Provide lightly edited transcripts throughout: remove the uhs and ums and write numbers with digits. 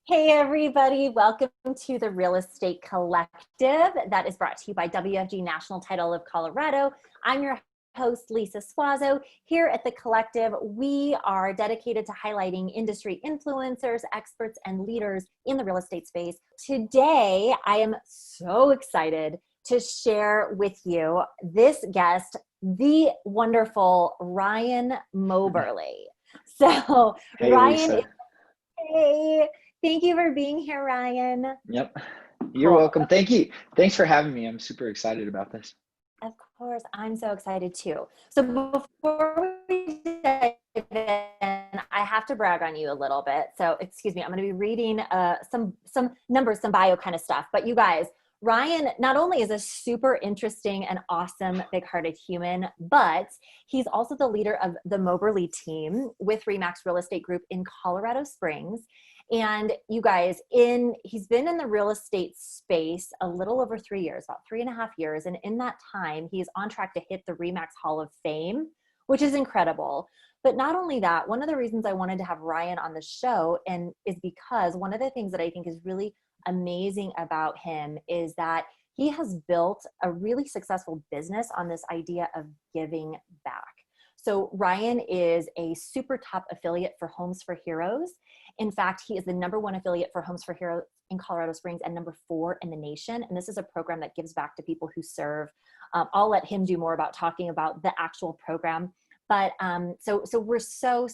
Hey everybody, welcome to the Real Estate Collective that is brought to you by WFG National Title of Colorado. I'm your host, Lisa Suazo. Here at the Collective, we are dedicated to highlighting industry influencers, experts, and leaders in the real estate space. Today, I am so excited to share with you this guest, the wonderful Ryan Moberly. So, Hey, Ryan is Lisa. Hey, thank you for being here, Ryan. Yep. You're Cool. welcome. Thank you. Thanks for having me. I'm super excited about this. Of course, I'm so excited too. So before we dive in, I have to brag on you a little bit. So excuse me, I'm going to be reading some numbers, some bio kind of stuff. But you guys, Ryan not only is a super interesting and awesome, big-hearted human, but he's also the leader of the Moberly team with Remax Real Estate Group in Colorado Springs. And you guys, he's been in the real estate space a little over 3 years, about 3.5 years. And in that time, he's on track to hit the Remax Hall of Fame, which is incredible. But not only that, one of the reasons I wanted to have Ryan on the show is because one of the things that I think is really amazing about him is that he has built a really successful business on this idea of giving back. So Ryan is a super top affiliate for Homes for Heroes. In fact, he is the #1 affiliate for Homes for Heroes in Colorado Springs and #4 in the nation. And this is a program that gives back to people who serve. I'll let him do more about talking about the actual program. But so we're so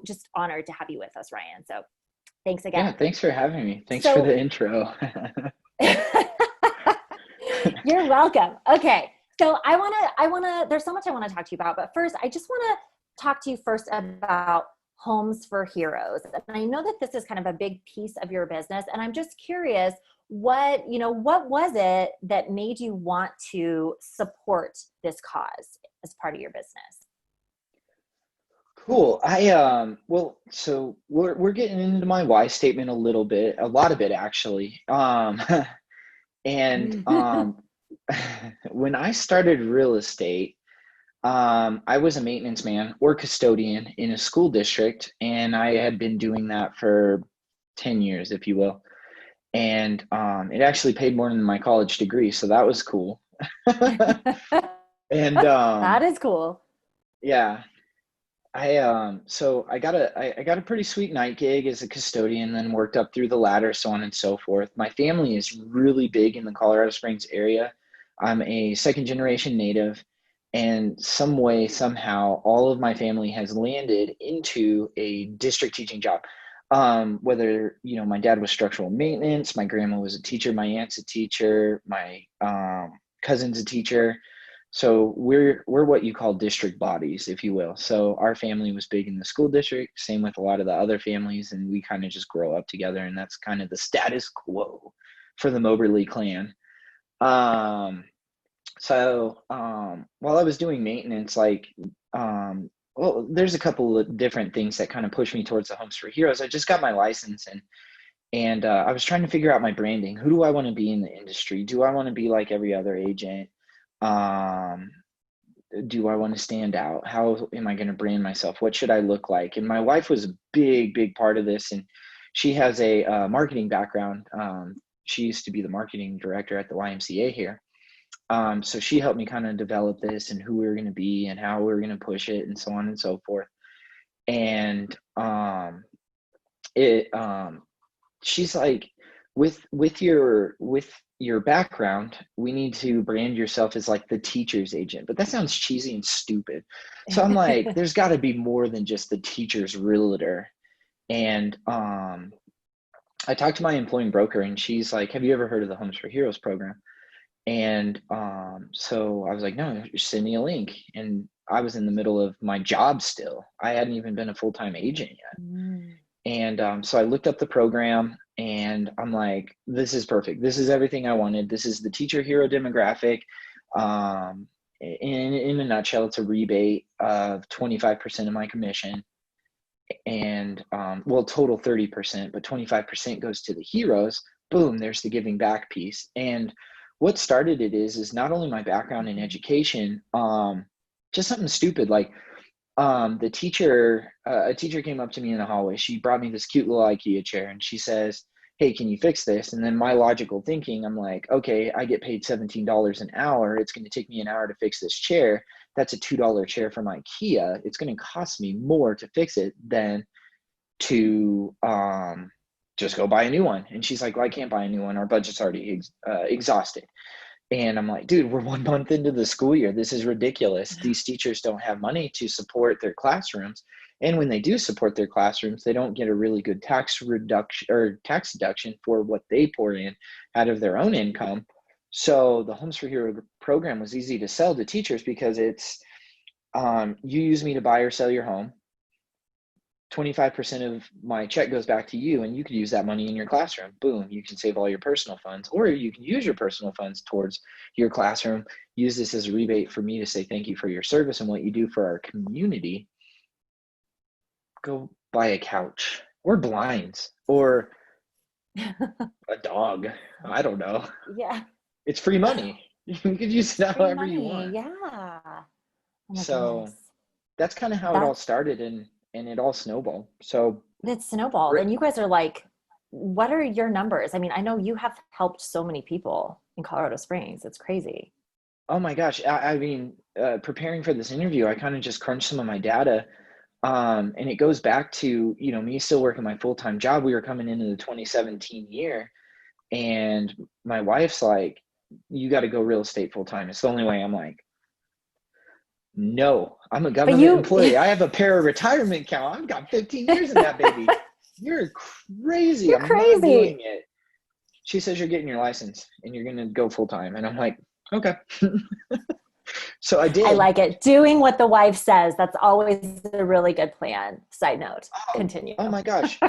just honored to have you with us, Ryan. So thanks Yeah, again. thanks for having me. Thanks for So the intro. you're welcome. Okay. So there's so much I want to talk to you about, but first I just want to talk to you first about Homes for Heroes. And I know that this is kind of a big piece of your business, and I'm just curious what was it that made you want to support this cause as part of your business? Cool. So we're getting into my why statement a little bit, a lot of it actually. And when I started real estate, I was a maintenance man or custodian in a school district, and I had been doing that for 10 years, if you will. And it actually paid more than my college degree, so that was cool. And That is cool. yeah, I got a pretty sweet night gig as a custodian, then worked up through the ladder, so on and so forth. My family is really big in the Colorado Springs area. I'm a second generation native, and some way, somehow, all of my family has landed into a district teaching job. Whether, my dad was structural maintenance, my grandma was a teacher, my aunt's a teacher, my cousin's a teacher. So we're what you call district bodies, if you will. So our family was big in the school district, same with a lot of the other families, and we kind of just grow up together, and that's kind of the status quo for the Moberly clan. Um, while I was doing maintenance, there's a couple of different things that kind of pushed me towards the Homes for Heroes. I just got my license, and I was trying to figure out my branding. Who do I want to be in the industry? Do I want to be like every other agent? Um, do I want to stand out? How am I going to brand myself? What should I look like? And my wife was a big part of this, and she has a marketing background. She used to be the marketing director at the YMCA here. So she helped me kind of develop this and who we were going to be and how we were going to push it and so on and so forth. And it she's like, with your background, we need to brand yourself as like the teacher's agent. But that sounds cheesy and stupid. So I'm like, there's got to be more than just the teacher's realtor. And I talked to my employing broker, and she's like, have you ever heard of the Homes for Heroes program? And so I was like, no, send me a link. And I was in the middle of my job still. I hadn't even been a full-time agent yet. Mm. And so I looked up the program, and I'm like, this is perfect. This is everything I wanted. This is the teacher hero demographic. In a nutshell, it's a rebate of 25% of my commission. And total 30%, but 25% goes to the heroes. Boom, there's the giving back piece. And what started it is not only my background in education, just something stupid like the teacher, a teacher came up to me in the hallway. She brought me this cute little IKEA chair and she says, "Hey, can you fix this?" And then my logical thinking, I'm like, okay, I get paid $17 an hour. It's going to take me an hour to fix this chair. That's a $2 chair from IKEA. It's going to cost me more to fix it than to just go buy a new one. And she's like, "Well, I can't buy a new one. Our budget's already exhausted." And I'm like, "Dude, we're 1 month into the school year. This is ridiculous. These teachers don't have money to support their classrooms. And when they do support their classrooms, they don't get a really good tax reduction or tax deduction for what they pour in out of their own income." So the Homes for Hero program was easy to sell to teachers because it's you use me to buy or sell your home. 25% of my check goes back to you, and you could use that money in your classroom. Boom, you can save all your personal funds, or you can use your personal funds towards your classroom. Use this as a rebate for me to say thank you for your service and what you do for our community. Go buy a couch or blinds or a dog. I don't know. Yeah. It's free money. You could use it however you want. Yeah. Oh my So goodness. that's kind of how it all started, and it all snowballed. So It's snowballed. And you guys are like, what are your numbers? I mean, I know you have helped so many people in Colorado Springs. It's crazy. oh my gosh, I mean, preparing for this interview, I kind of just crunched some of my data. And it goes back to, me still working my full-time job. We were coming into the 2017 year, and my wife's like, "You got to go real estate full-time. It's the only way." I'm like, "No, I'm a government employee. I have a para-retirement account. I've got 15 years in that baby. You're crazy. You're I'm crazy. not doing it." She says, "You're getting your license and you're going to go full-time." And I'm like, okay. So I did. I like it. Doing what the wife says. That's always a really good plan. Side note. Continue. Oh my gosh.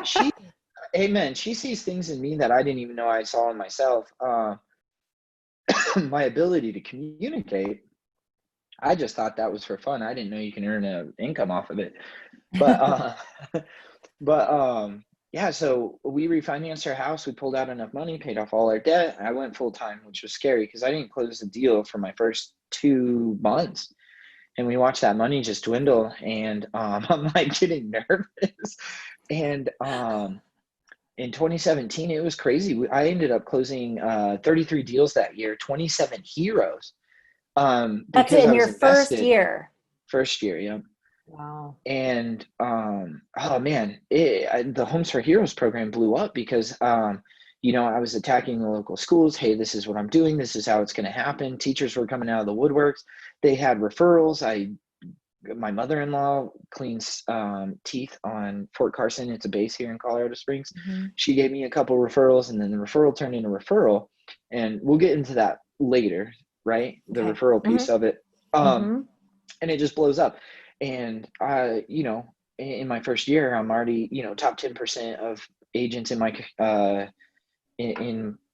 Amen. She sees things in me that I didn't even know I saw in myself. My ability to communicate, I just thought that was for fun. I didn't know you can earn an income off of it. But yeah, so we refinanced our house. We pulled out enough money, paid off all our debt. I went full time, which was scary because I didn't close the deal for my first 2 months. And we watched that money just dwindle, and I'm like getting nervous. And in 2017, it was crazy. I ended up closing 33 deals that year, 27 heroes. That's in your first year. First year, yeah. Wow. And oh man, the Homes for Heroes program blew up because I was attacking the local schools. Hey, this is what I'm doing. This is how it's going to happen. Teachers were coming out of the woodworks. They had referrals. My mother-in-law cleans teeth on Fort Carson. It's a base here in Colorado Springs. Mm-hmm. She gave me a couple referrals, and then the referral turned into referral. And we'll get into that later, right? The referral piece of it. And it just blows up. And in my first year, I'm already, top 10% of agents in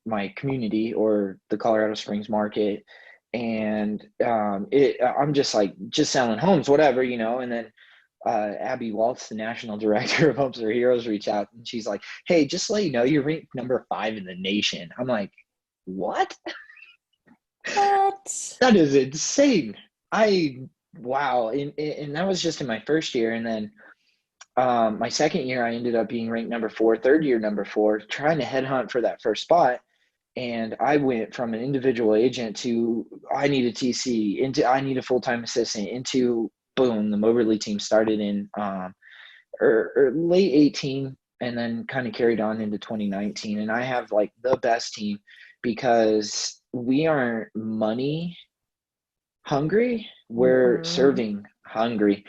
my community or the Colorado Springs market. And I'm just selling homes, whatever, and then Abby Waltz, the national director of Homes for Heroes, reached out, and she's like, "Hey, just to let you know, you're ranked number 5 in the nation." I'm like, what? That is insane. Wow. And that was just in my first year. And then my second year, I ended up being ranked number 4, third year, number 4, trying to headhunt for that first spot. And I went from an individual agent to I need a TC, into I need a full-time assistant, into boom, the Moberly team started in late 18 and then kind of carried on into 2019. And I have the best team because we aren't money hungry, we're serving hungry.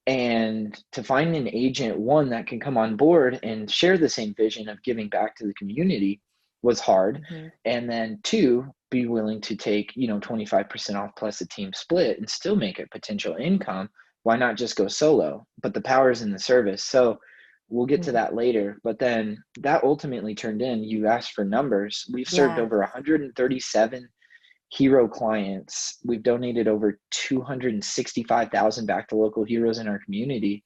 And to find an agent, one, that can come on board and share the same vision of giving back to the community was hard. And then 2, be willing to take 25% off plus a team split and still make a potential income. Why not just go solo? But the power is in the service. So we'll get to that later. But then that ultimately turned in, you asked for numbers. We've served over 137 hero clients. We've donated over 265,000 back to local heroes in our community.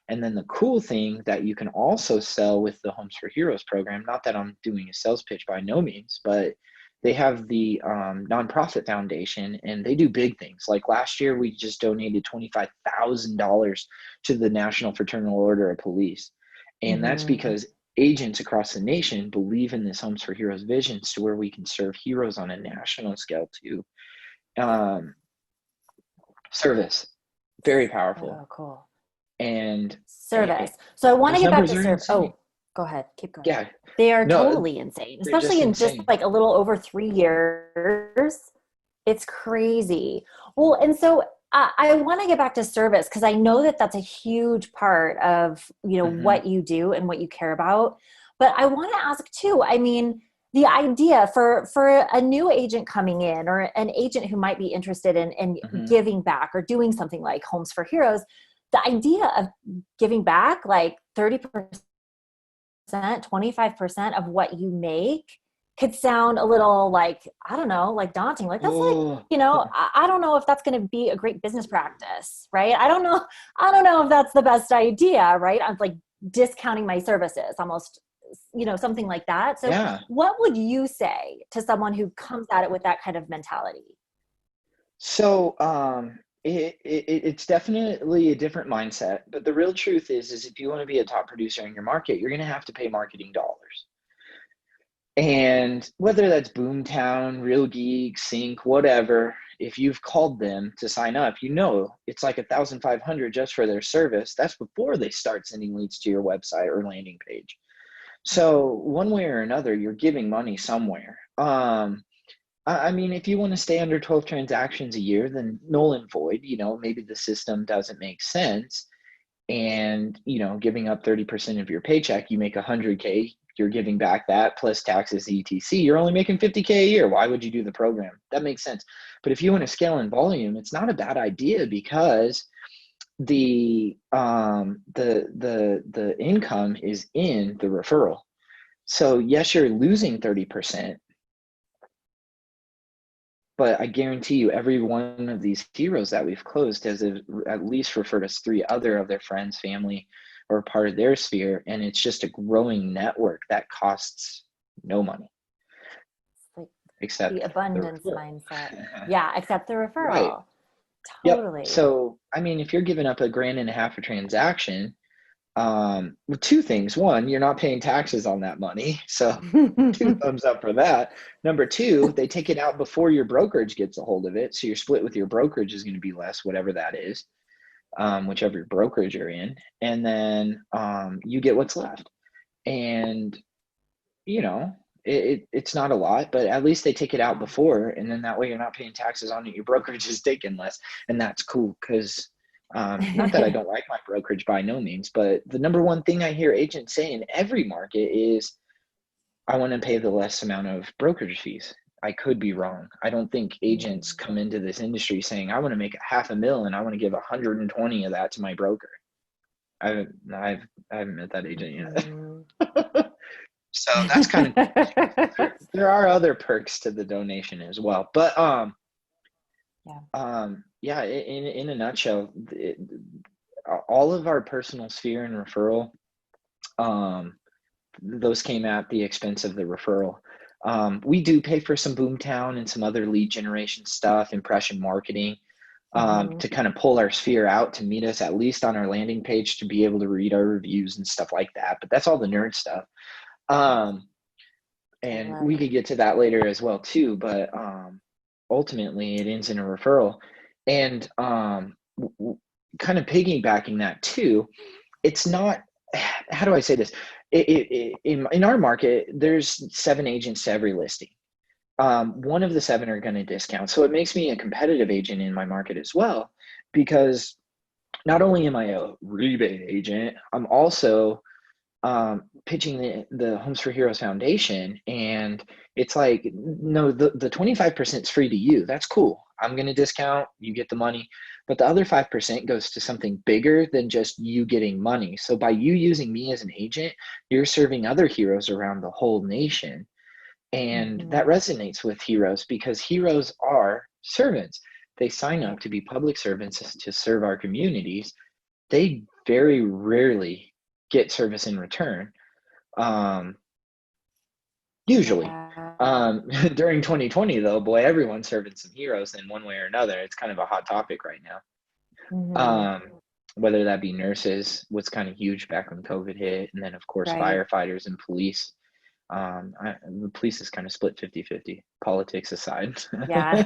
And then the cool thing that you can also sell with the Homes for Heroes program, not that I'm doing a sales pitch by no means, but they have the nonprofit foundation, and they do big things. Like last year, we just donated $25,000 to the National Fraternal Order of Police. And that's Mm-hmm. because agents across the nation believe in this Homes for Heroes visions to where we can serve heroes on a national scale too. Um, Service, very powerful. Oh, cool. And Service. So I want to those get back numbers to are serve. insane. Oh, go ahead. Keep going. Yeah, They are no, totally insane, they're just especially in just insane. like a little over 3 years. It's crazy. Well, and so I want to get back to service because I know that that's a huge part of, Hmm. what you do and what you care about. But I want to ask too, I mean, the idea for a new agent coming in or an agent who might be interested in Hmm. giving back or doing something like Homes for Heroes, the idea of giving back like 30%, 25% of what you make could sound a little like, I don't know, like daunting. Like that's like, Oh, I don't know if that's going to be a great business practice, right? I don't know. I don't know if that's the best idea, right? I'm like discounting my services almost, something like that. So yeah. what would you say to someone who comes at it with that kind of mentality? So, it's definitely a different mindset, but the real truth is if you want to be a top producer in your market, you're going to have to pay marketing dollars. And whether that's Boomtown, Real Geek, Sync, whatever, if you've called them to sign up, it's like 1,500 just for their service. That's before they start sending leads to your website or landing page. So one way or another, you're giving money somewhere. I mean, if you want to stay under 12 transactions a year, then null and void, maybe the system doesn't make sense. And, giving up 30% of your paycheck, you make 100K, you're giving back that plus taxes, etc. You're only making 50K a year. Why would you do the program? That makes sense. But if you want to scale in volume, it's not a bad idea because the income is in the referral. So yes, you're losing 30%, but I guarantee you every one of these heroes that we've closed has at least referred us 3 other of their friends, family, or part of their sphere. And it's just a growing network that costs no money It's like the except the abundance referral. mindset. Yeah, except the Right. referral. Yep. Totally. So, I mean, if you're giving up $1.5 grand a transaction, with 2 things. One, you're not paying taxes on that money. So 2 thumbs up for that. Number two, they take it out before your brokerage gets a hold of it. So your split with your brokerage is going to be less, whatever that is, whichever brokerage you're in. And then you get what's left. And, you know, it's not a lot, but at least they take it out before. And then that way you're not paying taxes on it. Your brokerage is taking less. And that's cool because not that I don't like my brokerage by no means, but the number one thing I hear agents say in every market is, I want to pay the less amount of brokerage fees. I could be wrong. I don't think agents come into this industry saying, I want to make $500,000 and I want to give 120 of that to my broker. I haven't met that agent Mhm. yet. So that's kind of cool. There are other perks to the donation as well. But Yeah. yeah, in a nutshell, all of our personal sphere and referral, those came at the expense of the referral. We do pay for some Boomtown and some other lead generation stuff, impression marketing, Mhm. to kind of pull our sphere out to meet us at least on our landing page to be able to read our reviews and stuff like that. But that's all the nerd stuff. Um, I and love we could it. get to that later as well too. But ultimately, it ends in a referral. And kind of piggybacking that too, it's not, how do I say this? In our market, there's 7 agents to every listing. One of the 7 are going to discount. So it makes me a competitive agent in my market as well, because not only am I a rebate agent, I'm also pitching the Homes for Heroes Foundation. And it's like, no, the 25% is free to you. That's cool. I'm going to discount, you get the money. But the other 5% goes to something bigger than just you getting money. So by you using me as an agent, you're serving other heroes around the whole nation. And that Mhm. resonates with heroes because heroes are servants. They sign Right. up to be public servants to serve our communities. They very rarely get service in return. Um, usually. Yeah. During 2020 though, boy, everyone's serving some heroes in one way or another. It's kind of a hot topic right now. Hmm. Um, whether that be nurses, what's kind of huge back when COVID hit, and then of course Right. firefighters and police. The police is kind of split 50-50, politics aside. Yeah.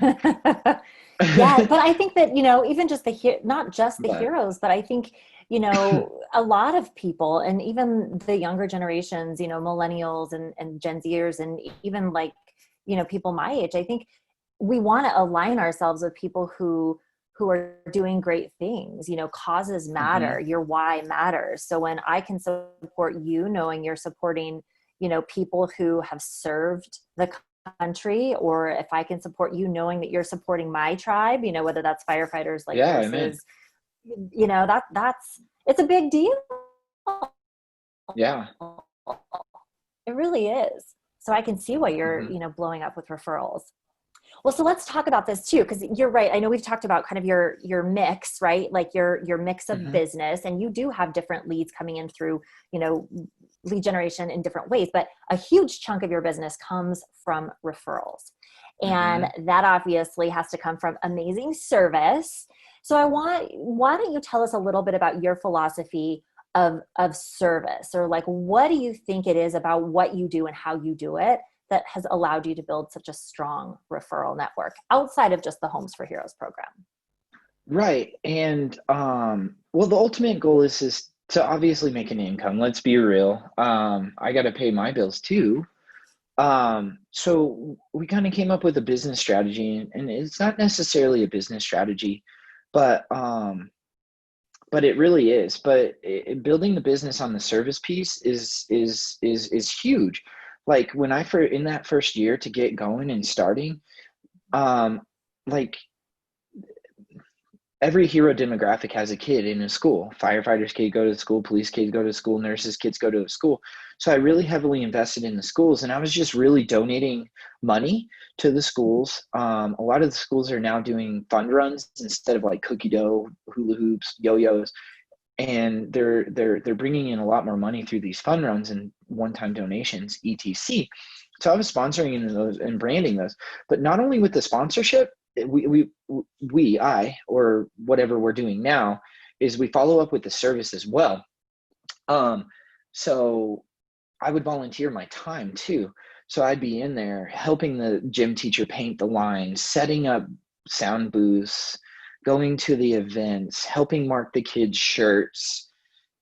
Yeah, but I think that, even just not just the But heroes, but I think, a lot of people and even the younger generations, millennials and Gen Zers and even like, people my age, I think we want to align ourselves with people who are doing great things. Causes mhm, matter, your why matters. So when I can support you, knowing you're supporting, people who have served the country, or if I can support you knowing that you're supporting my tribe, whether that's firefighters, like yeah, amen. nurses, that's it's a big deal. Yeah. It really is. So I can see why you're, Mhm, blowing up with referrals. Well, so let's talk about this too, because you're right. I know we've talked about kind of your mix, right? Like your mix of mhm, business, and you do have different leads coming in through, you know, lead generation in different ways, but a huge chunk of your business comes from referrals. And mhm. that obviously has to come from amazing service. So why don't you tell us a little bit about your philosophy of service, or like, what do you think it is about what you do and how you do it that has allowed you to build such a strong referral network outside of just the Homes for Heroes program? Right. And well, the ultimate goal is to obviously make an income. Let's be real. I got to pay my bills too. So we kind of came up with a business strategy, and it's not necessarily a business strategy, but it really is. But building the business on the service piece is huge. Like when I for in that first year to get going and starting, um, like every hero demographic has a kid in a school. Firefighters kid go to school, police kids go to school, nurses kids go to school. So I really heavily invested in the schools, and I was just really donating money to the schools. A lot of the schools are now doing fund runs instead of like cookie dough, hula hoops, yo-yos, and they're bringing in a lot more money through these fund runs and one-time donations, etc. So I was sponsoring in those and branding those, but not only with the sponsorship, I, or whatever we're doing now, is we follow up with the service as well. Um, so I would volunteer my time too. So I'd be in there helping the gym teacher paint the lines, setting up sound booths, going to the events, helping mark the kids' shirts,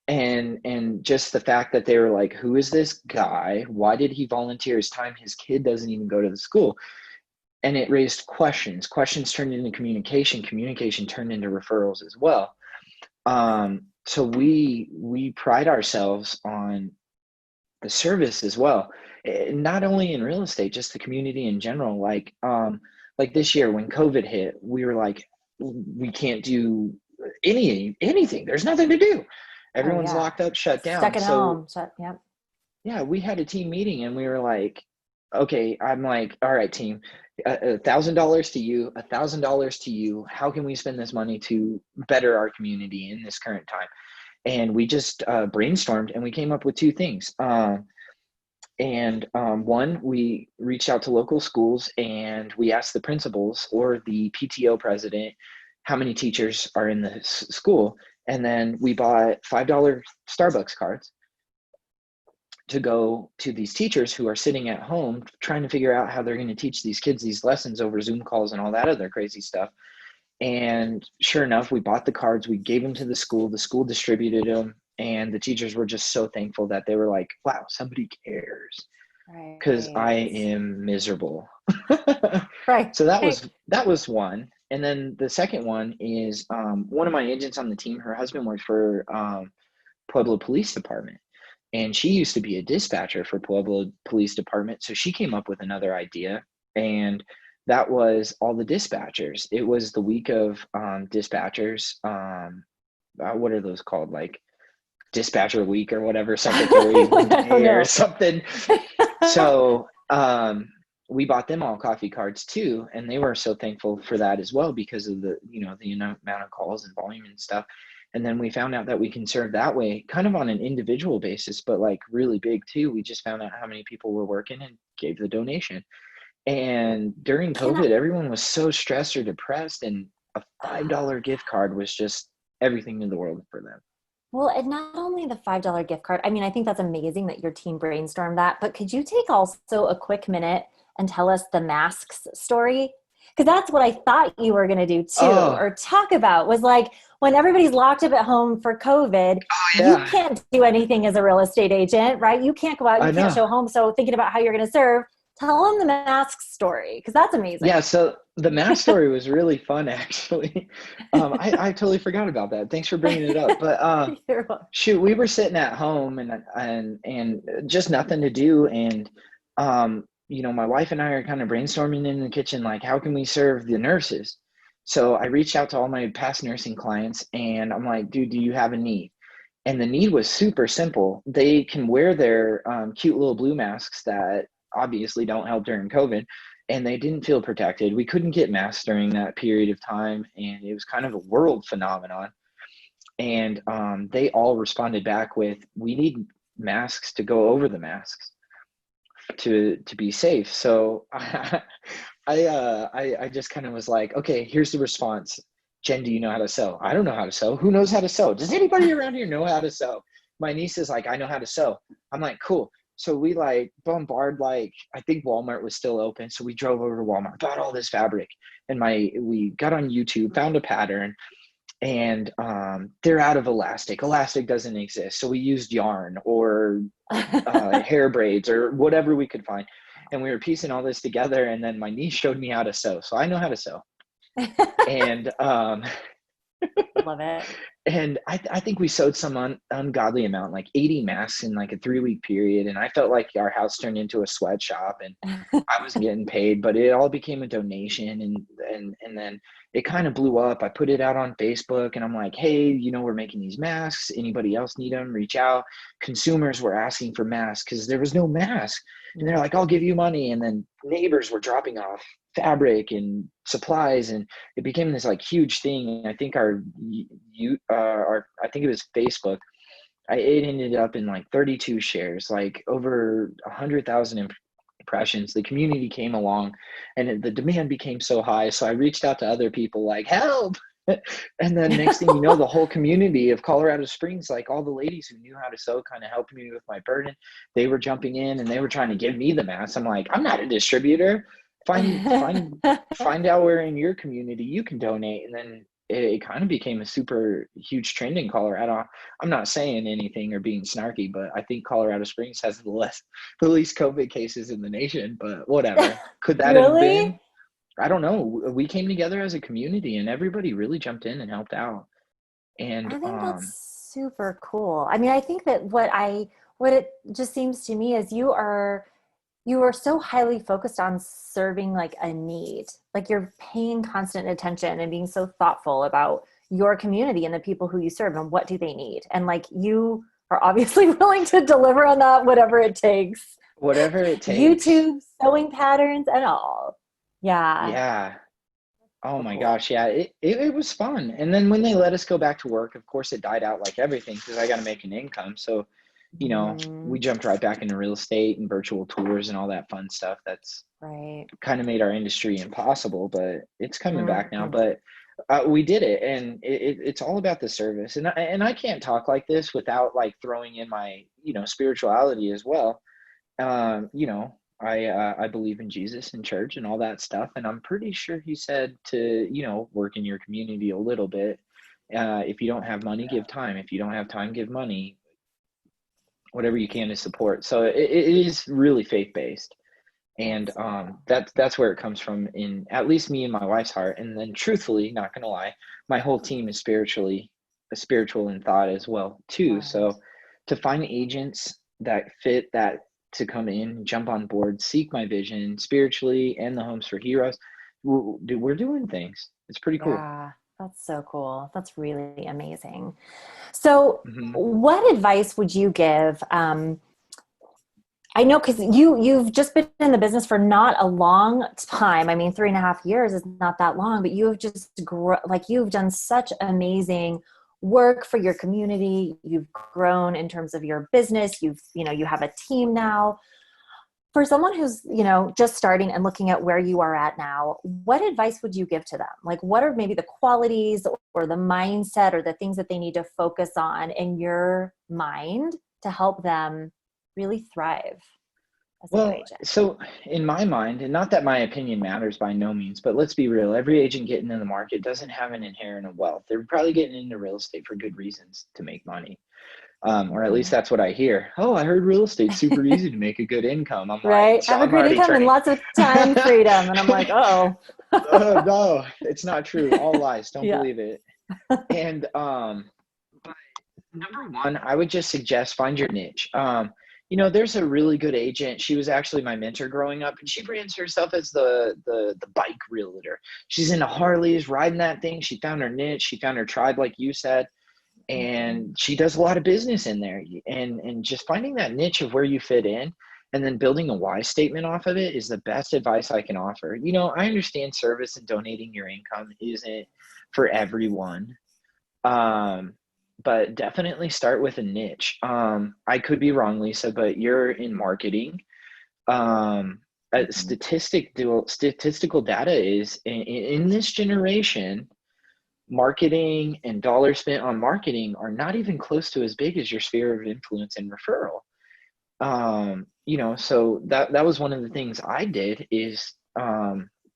and just the fact that they were like, who is this guy? Why did he volunteer his time? His kid doesn't even go to the school. And it raised questions turned into communication turned into referrals as well. So we pride ourselves on the service as well, not only in real estate, just the community in general. Like this year when COVID hit, we were like, we can't do anything, there's nothing to do, Oh everyone's yeah. locked up, shut Stuck down. at So home. So, yep. yeah, we had a team meeting and we were like, okay, I'm like, all right, team, $1,000 to you, $1,000 to you. How can we spend this money to better our community in this current time? And we just brainstormed and we came up with two things. One, we reached out to local schools and we asked the principals or the PTO president how many teachers are in the school. And then we bought $5 Starbucks cards to go to these teachers who are sitting at home trying to figure out how they're going to teach these kids these lessons over Zoom calls and all that other crazy stuff. And sure enough, we bought the cards, we gave them to the school distributed them, and the teachers were just so thankful that they were like, wow, somebody cares, because I Right. am miserable. Right. So that was one. And then the second one is one of my agents on the team, her husband worked for Pueblo Police Department. And she used to be a dispatcher for Pueblo Police Department. So she came up with another idea. And that was all the dispatchers. It was the week of dispatchers. What are those called? Like dispatcher week or whatever, Secretary I don't Day or know. something. So we bought them all coffee cards too. And they were so thankful for that as well because of the amount of calls and volume and stuff. And then we found out that we can serve that way, kind of on an individual basis, but like really big too. We just found out how many people were working and gave the donation. And during Can I, COVID, everyone was so stressed or depressed, and a $5 gift card was just everything in the world for them. well, and not only the $5 gift card, I mean, I think that's amazing that your team brainstormed that, but could you take also a quick minute and tell us the masks story? Because that's what I thought you were going to do too, Oh, or talk about was like when everybody's locked up at home for COVID, you yeah, can't do anything as a real estate agent, right? You can't go out, I you can't know. show home. So thinking about how you're going to serve, tell them the mask story because that's Yeah, amazing. so the math story was really fun, actually. I totally forgot about that. Thanks for bringing it up. But You're welcome. shoot, we were sitting at home and just nothing to do, and my wife and I are kind of brainstorming in the kitchen, like how can we serve the nurses? So I reached out to all my past nursing clients, and I'm like, dude, do you have a need? And the need was super simple. They can wear their cute little blue masks that obviously don't help during COVID, and they didn't feel protected. We couldn't get masks during that period of time, and it was kind of a world phenomenon. And they all responded back with, "We need masks to go over the masks to be safe." So I just kind of was like, okay, here's the response. Jen, do you know how to sew? I don't know how to sew. Who knows how to sew? Does anybody around here know how to sew? My niece is like, I know how to sew. I'm like, cool. So we like bombard, like I think Walmart was still open. So we drove over to Walmart, bought all this fabric, and we got on YouTube, found a pattern, and they're out of elastic. Elastic doesn't exist. So we used yarn or hair braids or whatever we could find. And we were piecing all this together. And then my niece showed me how to sew. So I know how to sew. And Love it. and I think we sewed some ungodly amount, like 80 masks in like a 3-week period. And I felt like our house turned into a sweatshop, and I wasn't getting paid, but it all became a donation. And then it kind of blew up. I put it out on Facebook, and I'm like, hey, we're making these masks. Anybody else need them? Reach out. Consumers were asking for masks because there was no mask. And they're like, I'll give you money. And then neighbors were dropping off fabric and supplies, and it became this like huge thing. And I think I think it was Facebook. It ended up in like 32 shares, like over 100,000 impressions. The community came along, and the demand became so high. So I reached out to other people, like, help. And then next thing you know, the whole community of Colorado Springs, like all the ladies who knew how to sew, kind of helped me with my burden. They were jumping in, and they were trying to give me the mask. I'm like, I'm not a distributor. Find out where in your community you can donate. And then it kind of became a super huge trend in Colorado. I'm not saying anything or being snarky, but I think Colorado Springs has the least COVID cases in the nation, but whatever. Could that have been? Really? I don't know. We came together as a community, and everybody really jumped in and helped out. And I think that's super cool. I mean, I think that what it just seems to me is you are so highly focused on serving like a need. Like you're paying constant attention and being so thoughtful about your community and the people who you serve and what do they need. And like you are obviously willing to deliver on that, whatever it takes. whatever it takes. YouTube, sewing patterns and all. Yeah. Yeah. Oh So my cool. gosh, yeah, it was fun. And then when they let us go back to work, of course it died out like everything because I got to make an income. So, we Mhm. jumped right back into real estate and virtual tours and all that fun stuff. That's Right. kind of made our industry impossible, but it's coming back now. Mhm. But we did it, and it's all about the service. And I can't talk like this without like throwing in my spirituality as well. I believe in Jesus and church and all that stuff, and I'm pretty sure he said to work in your community a little bit. If you don't have money, give time. If you don't have time, give money. Whatever you can to support. So it is really faith based, and That's cool. that's where it comes from in at least me and my wife's heart. And then truthfully, not gonna lie, my whole team is spiritual in thought as well too. Right. So to find agents that fit that, to come in, jump on board, seek my vision spiritually and the Homes for Heroes, we're doing things. It's pretty cool. Yeah, that's so cool. That's really amazing. So, Hmm. what advice would you give? I know because you've just been in the business for not a long time. I mean, 3.5 years is not that long, but you have just like you've done such amazing work for your community. You've grown in terms of your business. You have a team now. For someone who's, just starting and looking at where you are at now, what advice would you give to them? Like, what are maybe the qualities or the mindset or the things that they need to focus on in your mind to help them really thrive as a new Well, agent? so in my mind, and not that my opinion matters by no means, but let's be real, every agent getting in the market doesn't have an inherent wealth. They're probably getting into real estate for good reasons, to make money. Or at least that's what I hear. Oh, I heard real estate's super easy to make a good income. I'm like, Right? so Have a I'm great already income and turning. lots of time freedom. And I'm like, oh, No, it's not true. All lies. Don't yeah. believe it. And but number one, I would just suggest find your niche. There's a really good agent. She was actually my mentor growing up, and she brands herself as the bike realtor. She's into Harleys, riding that thing. She found her niche. She found her tribe, like you said, and she does a lot of business in there. And just finding that niche of where you fit in, and then building a why statement off of it is the best advice I can offer. I understand service and donating your income isn't for everyone. But definitely start with a niche. I could be wrong, Lisa, but you're in marketing. Statistical data is in this generation, marketing and dollars spent on marketing are not even close to as big as your sphere of influence and referral. So that was one of the things I did is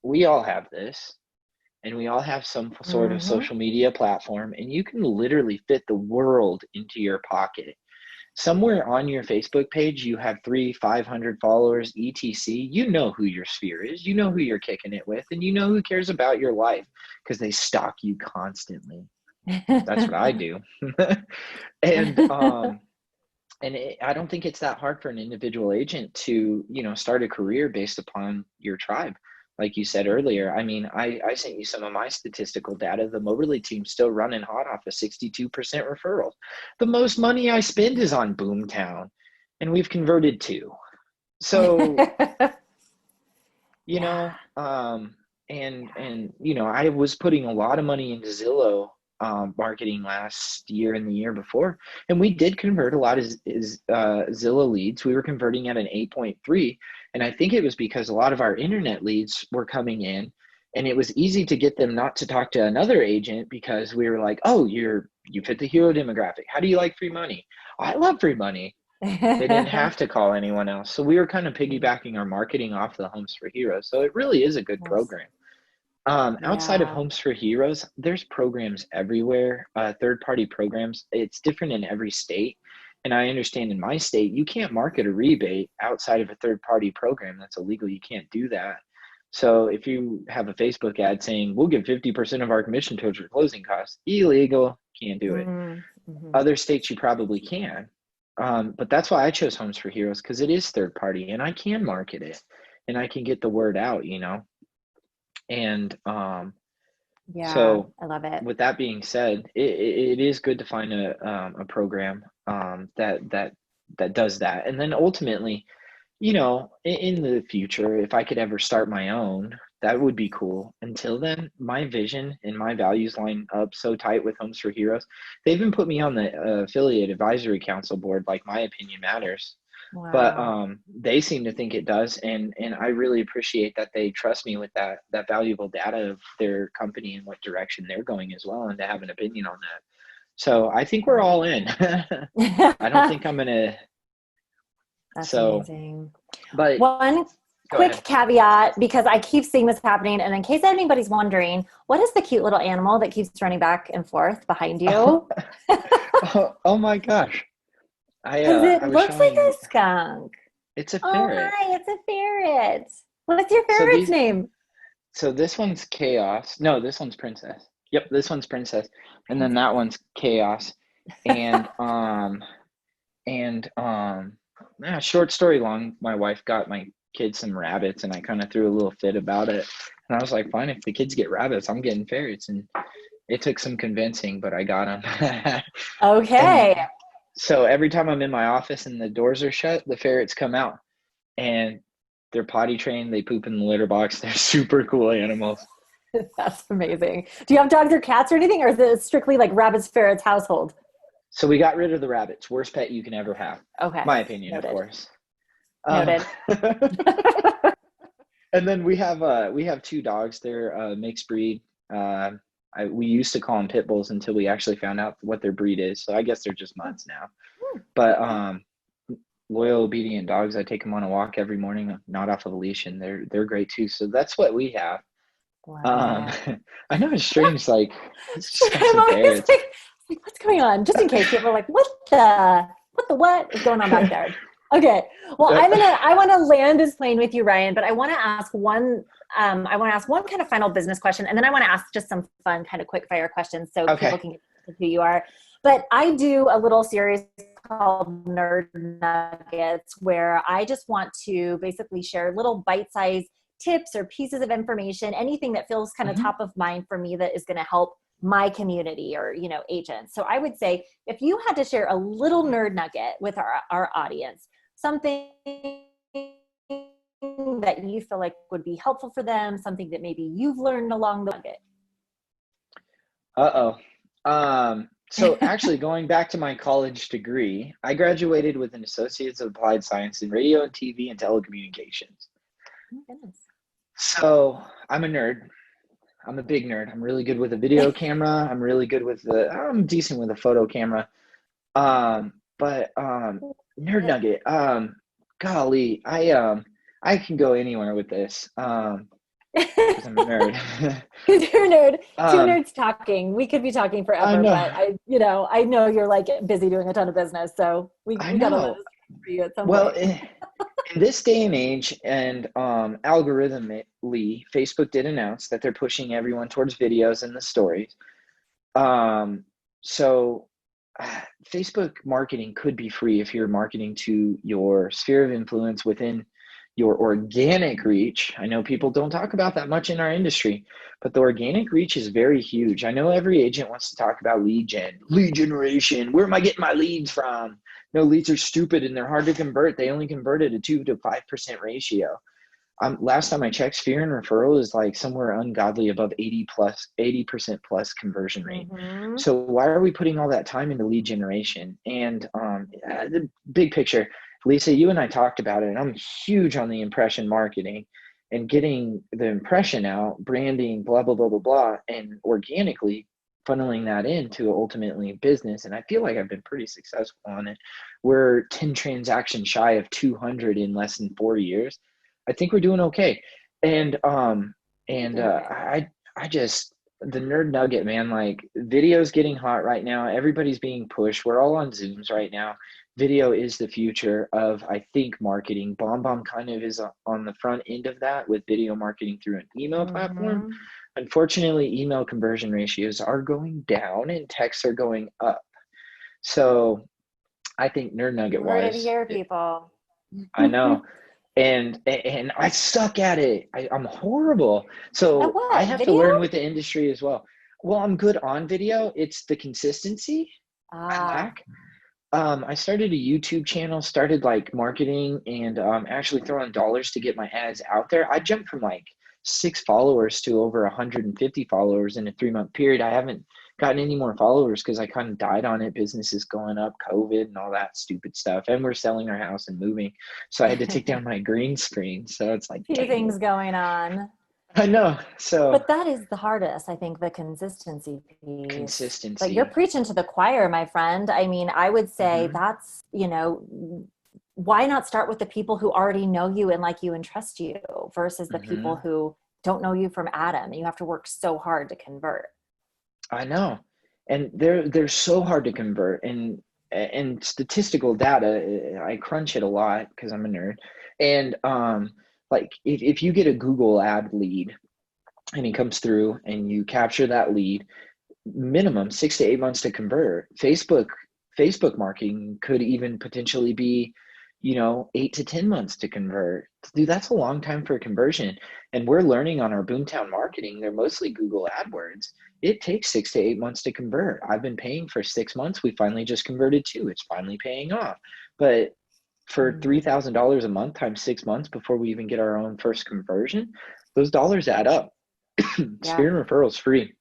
we all have this. And we all have some sort of Mm-hmm. social media platform, and you can literally fit the world into your pocket. Somewhere on your Facebook page, you have 500 followers, etc. You know who your sphere is, you know who you're kicking it with, and you know who cares about your life because they stalk you constantly. That's what I do. and I don't think it's that hard for an individual agent to, start a career based upon your tribe. Like you said earlier, I mean, I sent you some of my statistical data. The Moberly team's still running hot off of 62% referrals. The most money I spend is on Boomtown, and we've converted 2. So, Yeah. I was putting a lot of money into Zillow marketing last year and the year before, and we did convert a lot of Zillow leads. We were converting at an 8.3, and I think it was because a lot of our internet leads were coming in, and it was easy to get them not to talk to another agent because we were like, oh, you fit the hero demographic. How do you like free money? I love free money. They didn't have to call anyone else. So we were kind of piggybacking our marketing off the Homes for Heroes. So it really is a good Nice. program. Outside of Yeah. Homes for Heroes, there's programs everywhere, third-party programs. It's different in every state. And I understand in my state, you can't market a rebate outside of a third-party program. That's illegal. You can't do that. So if you have a Facebook ad saying, we'll give 50% of our commission towards your closing costs, illegal, can't do it. Mm-hmm. Other states, you probably can. But that's why I chose Homes for Heroes, because it is third-party and I can market it and I can get the word out, And Yeah, so I love it. with that being said, it is good to find a program that does that. And then ultimately, in the future, if I could ever start my own, that would be cool. Until then, my vision and my values line up so tight with Homes for Heroes. They even put me on the affiliate advisory council board, like my opinion matters. But Wow. they seem to think it does, and I really appreciate that they trust me with that valuable data of their company and what direction they're going as well, and to have an opinion on that. So I think we're all in. I don't think I'm gonna. That's So, amazing. but One go quick ahead. caveat, because I keep seeing this happening, and in case anybody's wondering, what is the cute little animal that keeps running back and forth behind Oh, you? oh my gosh! Because it I was looks like a showing. skunk. It's a Oh, ferret. hi, it's a ferret. What's your So ferret's these. name? So this one's Chaos. No, this one's Princess. Yep, this one's Princess, and then that one's Chaos, and And short story long, my wife got my kids some rabbits, and I kind of threw a little fit about it. And I was like, fine, if the kids get rabbits, I'm getting ferrets. And it took some convincing, but I got them. And Okay. so every time I'm in my office and the doors are shut, the ferrets come out, and they're potty trained. They poop in the litter box. They're super cool animals. That's amazing. Do you have dogs or cats or anything, or is it strictly like rabbits, ferrets household? So we got rid of the rabbits. Worst pet you can ever have. Okay. My opinion, of Noted. course. Um, Noted. and then we have two dogs. They're mixed breed. Uh, we used to call them pit bulls until we actually found out what their breed is. So I guess they're just mutts now. But loyal, obedient dogs. I take them on a walk every morning, not off of a leash, and they're great too. So that's what we have. Um, Wow. I know it's strange. Like let's discuss I'm some always parrots. like, what's going on? Just in case people are like, what is going on back there? Okay. Well, I want to land this plane with you, Ryan, but I want to ask one kind of final business question. And then I want to ask just some fun kind of quick fire questions so people Okay. can get to who you are. But I do a little series called Nerd Nuggets where I just want to basically share little bite-sized tips or pieces of information, anything that feels kind of Mhm. top of mind for me that is going to help my community or, agents. So I would say if you had to share a little nerd nugget with our audience, something that you feel like would be helpful for them, something that maybe you've learned along the nugget. Uh-oh. So actually going back to my college degree, I graduated with an Associate's of Applied Science in Radio and TV and Telecommunications. Oh, goodness. So I'm a nerd. I'm a big nerd. I'm really good with a video camera. I'm decent with a photo camera. But nerd nugget. Golly, I can go anywhere with this. Because I'm a nerd. Because you're a nerd. Two um, nerds talking. We could be talking I forever, know. but I know you're like busy doing a ton of business, so we I got to let know. us for you at some Well, point. in this day and age, and algorithmically, Facebook did announce that they're pushing everyone towards videos and the stories. Um, so Facebook marketing could be free if you're marketing to your sphere of influence within your organic reach. I know people don't talk about that much in our industry, but the organic reach is very huge. I know every agent wants to talk about lead generation. Where am I getting my leads from? No, leads are stupid and they're hard to convert. They only convert at a 2 to 5% ratio. Last time I checked, sphere and referral is like somewhere ungodly above 80% plus conversion rate. Mm-hmm. So why are we putting all that time into lead generation? And the big picture, Lisa, you and I talked about it, and I'm huge on the impression marketing and getting the impression out, branding, blah, blah, blah, blah, blah, and organically funneling that into ultimately business. And I feel like I've been pretty successful on it. We're 10 transactions shy of 200 in less than 4 years. I think we're doing okay. And I just the nerd nugget, man, like video's getting hot right now. Everybody's being pushed. We're all on Zooms right now. Video is the future of, I think, marketing. BombBomb kind of is on the front end of that with video marketing through an email platform. Mm-hmm. Unfortunately, email conversion ratios are going down and texts are going up. So I think nerd nugget You heard it wise, here, people. I know. And I suck at it. I'm horrible. At So I what? have to Video? learn with the industry as well. Well, I'm good on video. It's the consistency I Ah. lack. I started a YouTube channel, started like marketing and actually throwing dollars to get my ads out there. I jumped from like 6 followers to over 150 followers in a 3-month period. I haven't gotten any more followers because I kind of died on it. Business is going up, COVID and all that stupid stuff. And we're selling our house and moving. So I had to take down my green screen. So it's like, Few dang things it. going on. I know. So But that is the hardest, I think, the consistency piece. But you're consistency. preaching to the choir, my friend. I mean, I would say Hmm. that's, why not start with the people who already know you and like you and trust you versus the people Hmm. who don't know you from Adam and you have to work so hard to convert. I know, and they're so hard to convert, and statistical data. I crunch it a lot because I'm a nerd, and like if you get a Google ad lead and it comes through and you capture that lead, minimum 6 to 8 months to convert. Facebook marketing could even potentially be, 8 to 10 months to convert. Dude, that's a long time for a conversion. And we're learning on our Boomtown marketing, they're mostly Google AdWords. It takes 6 to 8 months to convert. I've been paying for 6 months. We finally just converted 2. It's finally paying off. But for $3,000 a month times 6 months before we even get our own first conversion, those dollars add up. Yeah. Sphere and referrals free.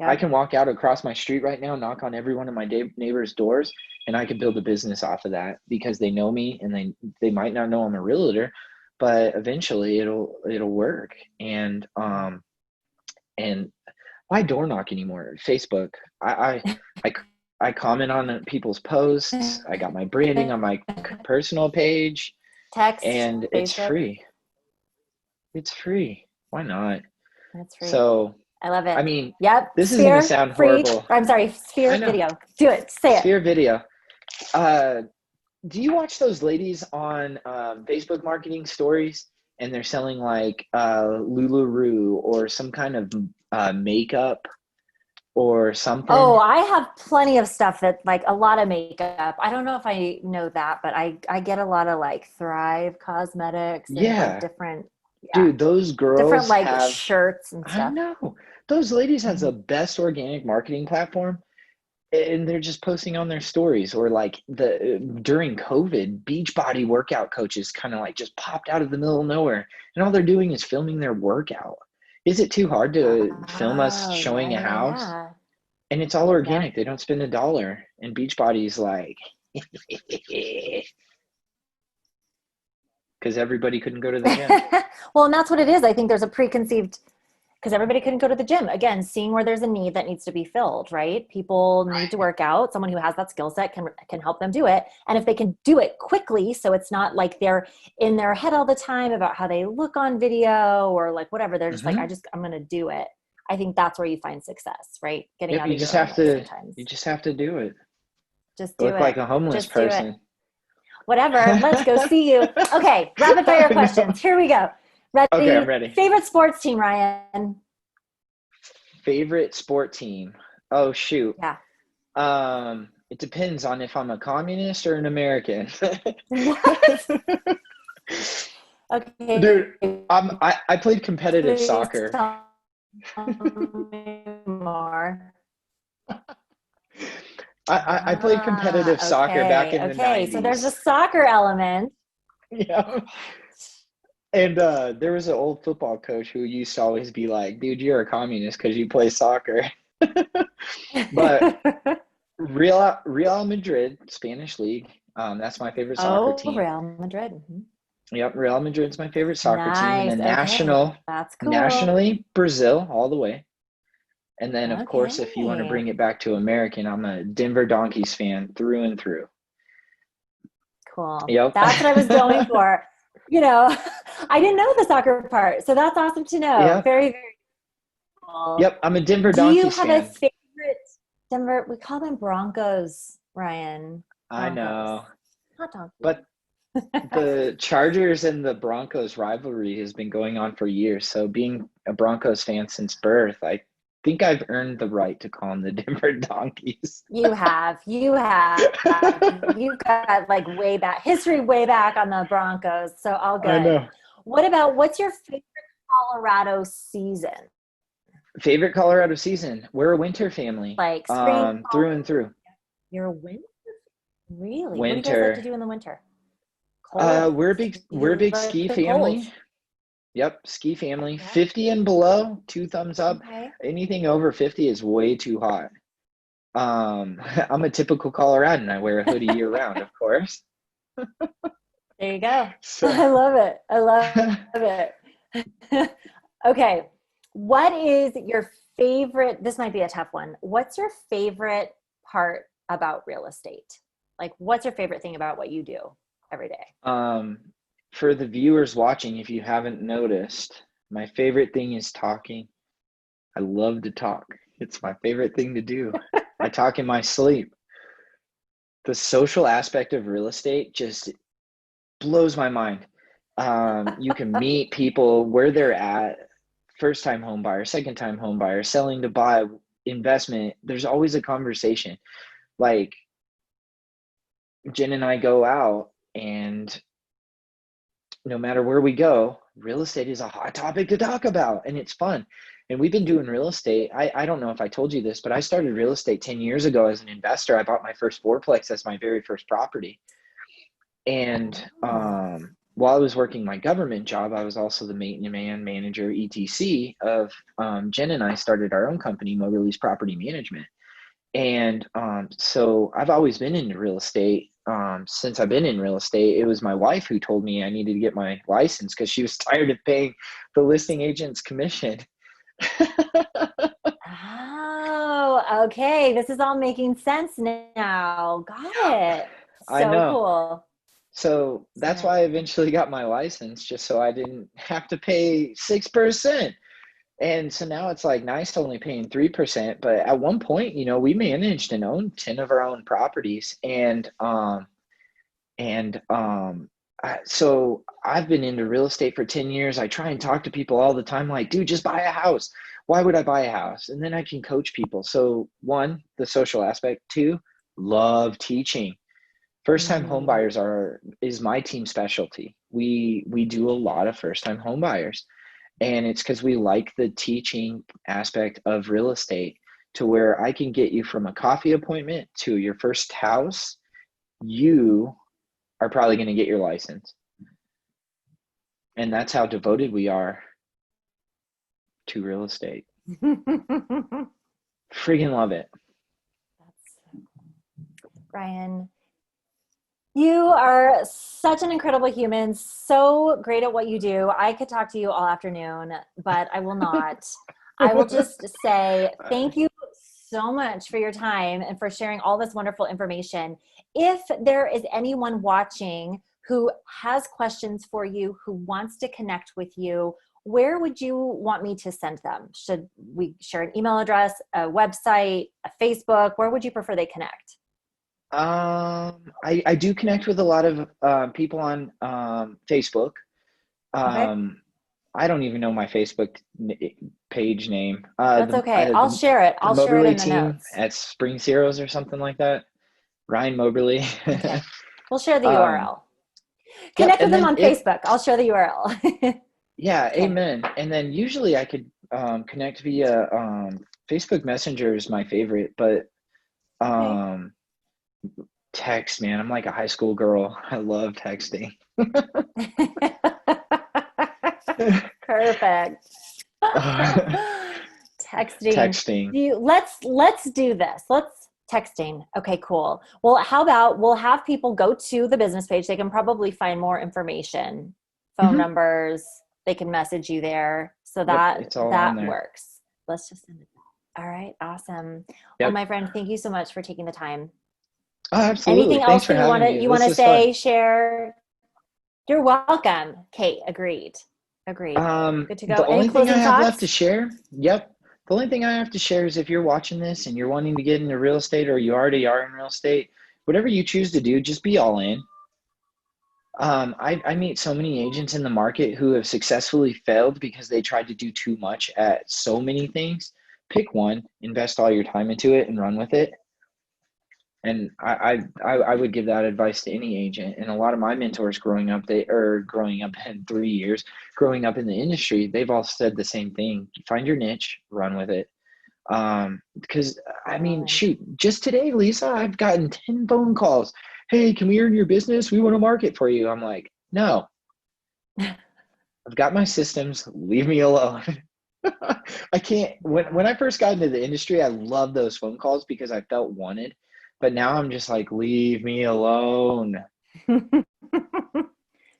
I Yeah. can walk out across my street right now, knock on every one of my neighbors' doors, and I could build a business off of that because they know me, and they might not know I'm a realtor, but eventually it'll work. And why door knock anymore? Facebook. I I comment on people's posts. I got my branding on my personal page, Text, and it's Facebook. free. It's free. Why not? That's free. So, I love I it. mean, Yep. this is going to Sphere, sound free. horrible. I'm sorry, I Sphere know. video. Do it. Say it. Sphere video. Uh, do you watch those ladies on Facebook marketing stories, and they're selling like Lululemon or some kind of makeup or something? Oh, I have plenty of stuff that like a lot of makeup. I don't know if I know that, but I get a lot of like Thrive Cosmetics and like Yeah, different, yeah, dude, those different girls like have, shirts and I stuff. know, those ladies has the Mhm. best organic marketing platform, and they're just posting on their stories. Or like the during COVID, Beachbody workout coaches kind of like just popped out of the middle of nowhere, and all they're doing is filming their workout. Is it too hard to film us Oh, yeah, showing a yeah, house? yeah. And it's all Yeah. organic. They don't spend a dollar. And Beachbody's like, because everybody couldn't go to the gym. Well, and that's what it is. I think there's a preconceived because everybody couldn't go to the gym. Again, seeing where there's a need that needs to be filled, right? People need to Right. work out. Someone who has that skill set can help them do it. And if they can do it quickly, so it's not like they're in their head all the time about how they look on video or like whatever, they're just like, Mm-hmm. I'm going to do it. I think that's where you find success, right? Getting Yep. out of your own way You sometimes. just have to do it. Just do Look like it. a homeless Just do it. person. Whatever. Let's go see you. Okay, rapid fire I know. questions. Here we go. Okay, I'm Ready? ready. Favorite sports team, Ryan? Favorite sport team? Oh shoot. Yeah. It depends on if I'm a communist or an American. What? Okay. Dude, I played competitive Please soccer. tell me more. I played competitive soccer back Okay. in the Okay. So there's a 90s. soccer element. Yeah. And there was an old football coach who used to always be like, dude, you're a communist because you play soccer. But Real Madrid, Spanish league, that's my favorite soccer Oh, team. Real Madrid. Mhm. Yep, Real Madrid's my favorite soccer team. And Nice. then Okay. That's cool. nationally, Brazil all the way. And then, of course, if you want to Okay. bring it back to American, I'm a Denver Donkeys fan through and through. Cool. Yep. That's what I was going for. You know, I didn't know the soccer part. So that's awesome to know. Yep. Very, very cool. Yep. I'm a Denver Do you Donkeys have a fan. favorite Denver? We call them Broncos, Ryan. I Broncos. know. Not donkeys. But the Chargers and the Broncos rivalry has been going on for years. So being a Broncos fan since birth, I think I've earned the right to call them the Denver Donkeys. You have. You have. You've got like way back history way back on the Broncos. So all I good. know. What's your favorite Colorado season? Favorite Colorado season? We're a winter family, Like spring, through fall, and through. you're a winter? Really? What do you guys like to Winter. do in the winter? Cold. We're a You big like ski the cold. family. Yep, ski family. Yeah. 50 and below, two thumbs up. Okay. Anything over 50 is way too hot. I'm a typical Coloradan. I wear a hoodie year round, of course. There you go. So, I love it. I love it. Okay. What is your favorite? This might be a tough one. What's your favorite part about real estate? Like, what's your favorite thing about what you do every day? um, for the viewers watching, if you haven't noticed, my favorite thing is talking. I love to talk. It's my favorite thing to do. I talk in my sleep. The social aspect of real estate just blows my mind. You can meet people where they're at, first time home buyer, second time home buyer, selling to buy, investment. There's always a conversation. Like Jen and I go out, and no matter where we go, real estate is a hot topic to talk about, and it's fun. And we've been doing real estate. I don't know if I told you this, but I started real estate 10 years ago as an investor. I bought my first fourplex as my very first property. And Oh. while I was working my government job, I was also the maintenance manager, etc. of Jen and I started our own company, Moberly's Property Management. And so I've always been into real estate. Since I've been in real estate, it was my wife who told me I needed to get my license because she was tired of paying the listing agent's commission. Oh, okay. This is all making sense now. Got it. I So know. cool. So So that's why I eventually got my license, just so I didn't have to pay 6%. And so now it's like nice only paying 3%. But at one point, we managed and owned 10 of our own properties. So I've been into real estate for 10 years. I try and talk to people all the time, like, dude, just buy a house. Why would I buy a house? And then I can coach people. So one, the social aspect. Two, love teaching. First time home mhm. buyers is my team specialty. We do a lot of first time home buyers. And it's because we like the teaching aspect of real estate to where I can get you from a coffee appointment to your first house. You are probably going to get your license. And that's how devoted we are to real estate. Friggin' love it. Ryan, you are such an incredible human, so great at what you do. I could talk to you all afternoon, but I will not. I will just say thank you so much for your time and for sharing all this wonderful information. If there is anyone watching who has questions for you, who wants to connect with you, where would you want me to send them? Should we share an email address, a website, a Facebook? Where would you prefer they connect? I do connect with a lot of people on Facebook. Okay. I don't even know my Facebook page name. That's okay. I'll share it. The I'll share it Moberly in the team notes. at Spring Zeros or something like that. Ryan Moberly. Okay. We'll share the um, URL. yep. Connect with And them then on Facebook. I'll share the URL. yeah, Okay. amen. And then usually I could connect via Facebook Messenger is my favorite, but Okay. um, text, man. I'm like a high school girl. I love texting. Perfect. Texting. Texting. Let's do this. Let's texting. Okay, cool. Well, how about we'll have people go to the business page. They can probably find more information, phone Hmm. numbers. They can message you there. So Yep, that it's all on that there. works. Let's just send it that. All right, awesome. Well, Yep. my friend, thank you so much for taking the time. Oh, absolutely. Anything Thanks else for that you want having to me. you want This to was fun. say, share? You're welcome. Kate, agreed. Agreed. Good to go. The Any only thing I closing have left to thoughts? share, yep. The only thing I have to share is if you're watching this and you're wanting to get into real estate or you already are in real estate, whatever you choose to do, just be all in. I meet so many agents in the market who have successfully failed because they tried to do too much at so many things. Pick one, invest all your time into it, and run with it. And I would give that advice to any agent. And a lot of my mentors growing up, they are growing up in 3 years, growing up in the industry, they've all said the same thing. Find your niche, run with it. Because I mean, Amen. shoot, just today, Lisa, I've gotten 10 phone calls. Hey, can we earn your business? We want to market for you. I'm like, no, I've got my systems. Leave me alone. I can't. When Yeah. I first got into the industry, I loved those phone calls because I felt wanted. But now I'm just like, leave me alone.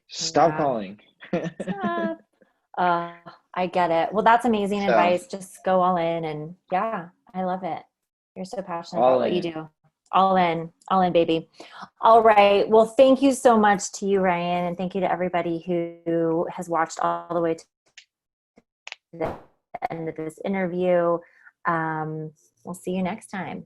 Stop Yeah. calling. Stop. Uh, I get it. Well, that's amazing So, advice. Just go all in and yeah, I love it. You're so passionate about all what you in. do. All in, baby. All right. Well, thank you so much to you, Ryan, and thank you to everybody who has watched all the way to the end of this interview. We'll see you next time.